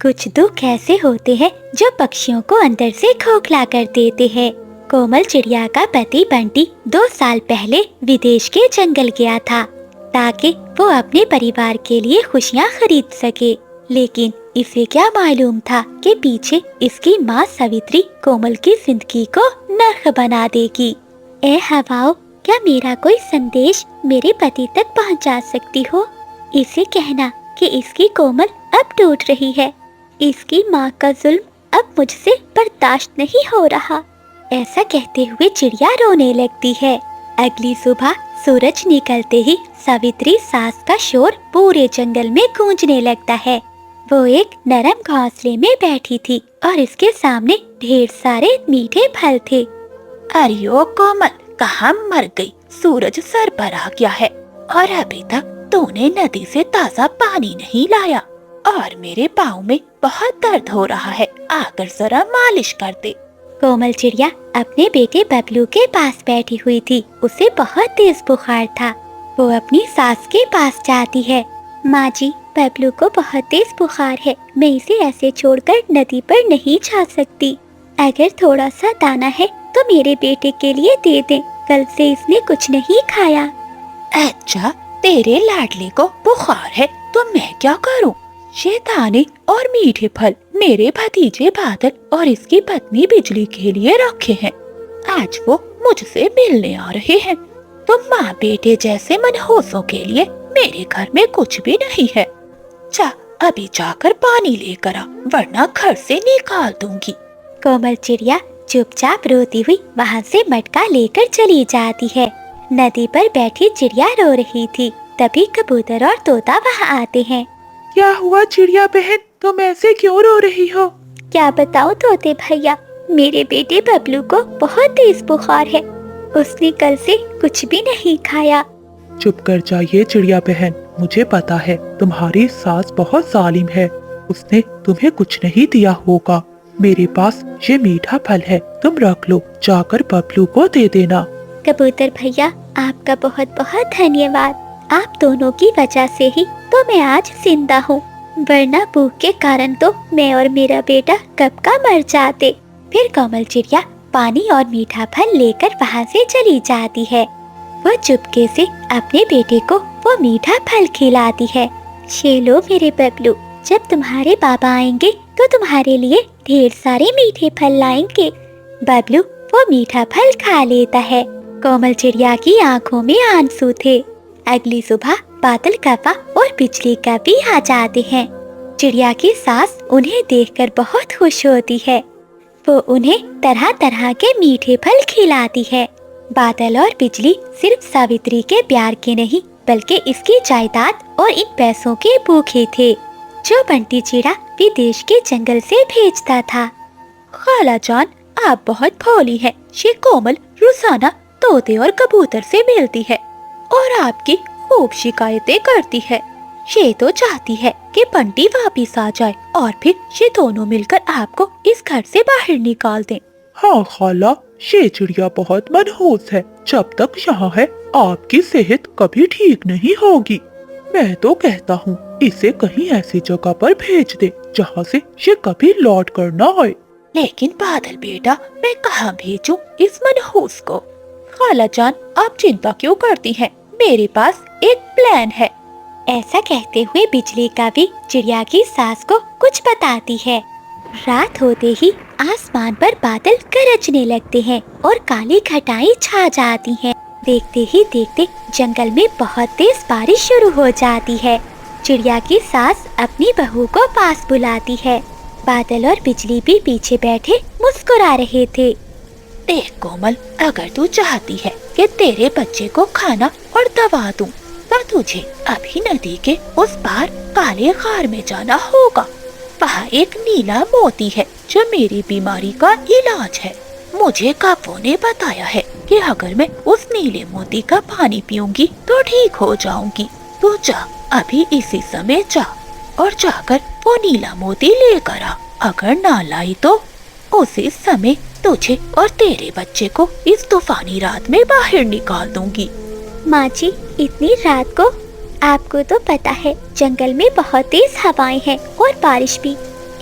کچھ دکھ ایسے ہوتے ہیں جو پکشیوں کو اندر سے کھوکھلا کر دیتے ہیں۔ کومل چڑیا کا پتی بنٹی 2 سال پہلے ودیش کے جنگل گیا تھا تاکہ وہ اپنے پریوار کے لیے خوشیاں خرید سکے، لیکن اسے کیا معلوم تھا کہ پیچھے اس کی ماں ساوتری کومل کی زندگی کو نرک بنا دے گی۔ اے ہواؤ، کیا میرا کوئی سندیش میرے پتی تک پہنچا سکتی ہو؟ اسے کہنا کہ اس کی کومل اب ٹوٹ رہی ہے، اس کی ماں کا ظلم اب مجھ سے برداشت نہیں ہو رہا۔ ایسا کہتے ہوئے چڑیا رونے لگتی ہے۔ اگلی صبح سورج نکلتے ہی ساوتری ساس کا شور پورے جنگل میں گونجنے لگتا ہے۔ وہ ایک نرم گھونسلے میں بیٹھی تھی اور اس کے سامنے ڈھیر سارے میٹھے پھل تھے۔ ارے کومل، کہاں مر گئی؟ سورج سر پر آ گیا ہے اور ابھی تک تو نے ندی سے تازہ پانی نہیں لایا، اور میرے پاؤں میں بہت درد ہو رہا ہے، آ کر ذرا مالش کر دے۔ کومل چڑیا اپنے بیٹے ببلو کے پاس بیٹھی ہوئی تھی۔ اسے بہت تیز بخار تھا۔ وہ اپنی ساس کے پاس جاتی ہے۔ ماں جی، ببلو کو بہت تیز بخار ہے، میں اسے ایسے چھوڑ کر ندی پر نہیں جا سکتی۔ اگر تھوڑا سا دانا ہے تو میرے بیٹے کے لیے دے دیں، کل سے اس نے کچھ نہیں کھایا۔ اچھا، تیرے لاڈلے کو بخار ہے تو میں کیا کروں؟ یہ دانے اور میٹھے پھل میرے بھتیجے بادل اور اس کی پتنی بجلی کے لیے رکھے ہیں۔ آج وہ مجھ سے ملنے آ رہے ہیں، تو ماں بیٹے جیسے منحوسوں کے لیے میرے گھر میں کچھ بھی نہیں ہے۔ جا، ابھی جا کر پانی لے کر آ، ورنہ گھر سے نکال دوں گی۔ کومل چڑیا چپ چاپ روتی ہوئی وہاں سے مٹکا لے کر چلی جاتی ہے۔ ندی پر بیٹھی چڑیا رو رہی تھی، تبھی کبوتر اور طوطا وہاں آتے ہیں۔ کیا ہوا چڑیا بہن، تم ایسے کیوں رو رہی ہو؟ کیا بتاؤ طوطے بھیا، میرے بیٹے ببلو کو بہت تیز بخار ہے، اس نے کل سے کچھ بھی نہیں کھایا۔ چپ کر جائیے چڑیا بہن، مجھے پتا ہے تمہاری ساس بہت ظالم ہے، اس نے تمہیں کچھ نہیں دیا ہوگا۔ میرے پاس یہ میٹھا پھل ہے، تم رکھ لو، جا کر ببلو کو دے دینا۔ کبوتر بھیا، آپ کا بہت بہت دھنیہ واد، آپ دونوں کی وجہ سے ہی تو میں آج زندہ ہوں، ورنہ بھوک کے کارن تو میں اور میرا بیٹا کب کا مر جاتے۔ پھر کومل چڑیا پانی اور میٹھا پھل لے کر وہاں سے چلی جاتی ہے۔ وہ چپکے سے اپنے بیٹے کو وہ میٹھا پھل کھلاتی ہے۔ یہ لو میرے ببلو، جب تمہارے بابا آئیں گے تو تمہارے لیے ڈھیر سارے میٹھے پھل لائیں گے۔ ببلو وہ میٹھا پھل کھا لیتا ہے۔ کومل چڑیا کی آنکھوں میں آنسو تھے۔ اگلی صبح بادل کوا اور بجلی کا بھی آ جاتے ہیں۔ چڑیا کی ساس انہیں دیکھ کر بہت خوش ہوتی ہے۔ وہ انہیں طرح طرح کے میٹھے پھل کھلاتی ہے۔ بادل اور بجلی صرف ساوتری کے پیار کے نہیں بلکہ اس کی جائیداد اور ان پیسوں کے بھوکے تھے جو بنٹی چیڑا ودیش کے جنگل سے بھیجتا تھا۔ خالہ جان، آپ بہت بھولی ہیں۔ یہ کومل روزانہ طوطے اور کبوتر سے ملتی ہے اور آپ کی خوب شکایتیں کرتی ہے۔ یہ تو چاہتی ہے کہ بنٹی واپس آ جائے اور پھر یہ دونوں مل کر آپ کو اس گھر سے باہر نکال دیں۔ ہاں خالہ، یہ چڑیا بہت منحوس ہے، جب تک یہاں ہے آپ کی صحت کبھی ٹھیک نہیں ہوگی۔ میں تو کہتا ہوں اسے کہیں ایسی جگہ پر بھیج دے جہاں سے یہ کبھی لوٹ کر نہ آئے۔ لیکن بادل بیٹا، میں کہاں بھیجوں اس منحوس کو؟ خالہ جان، آپ چنتا کیوں کرتی ہیں؟ میرے پاس ایک پلان ہے۔ ایسا کہتے ہوئے بجلی کا بھی چڑیا کی ساس کو کچھ بتاتی ہے۔ رات ہوتے ہی آسمان پر بادل گرجنے لگتے ہیں اور کالی گھٹائیں چھا جاتی ہیں۔ دیکھتے ہی دیکھتے جنگل میں بہت تیز بارش شروع ہو جاتی ہے۔ چڑیا کی ساس اپنی بہو کو پاس بلاتی ہے۔ بادل اور بجلی بھی پیچھے بیٹھے مسکرا رہے تھے۔ دیکھ کومل، اگر تو چاہتی ہے کہ تیرے بچے کو کھانا اور دوا دوں تو تجھے ابھی ندی کے اس پار کالے غار میں جانا ہوگا۔ وہاں ایک نیلا موتی ہے جو میری بیماری کا علاج ہے۔ مجھے کافوں نے بتایا ہے کہ اگر میں اس نیلے موتی کا پانی پیوں گی تو ٹھیک ہو جاؤں گی۔ تو جا، ابھی اسی سمے جا اور جا کر وہ نیلا موتی لے کر آ۔ اگر نہ لائی تو اسی سمے تجھے اور تیرے بچے کو اس طوفانی رات میں باہر نکال دوں گی۔ ماں جی، اتنی رات کو؟ آپ کو تو پتا ہے جنگل میں بہت تیز ہوائیں ہیں اور بارش بھی،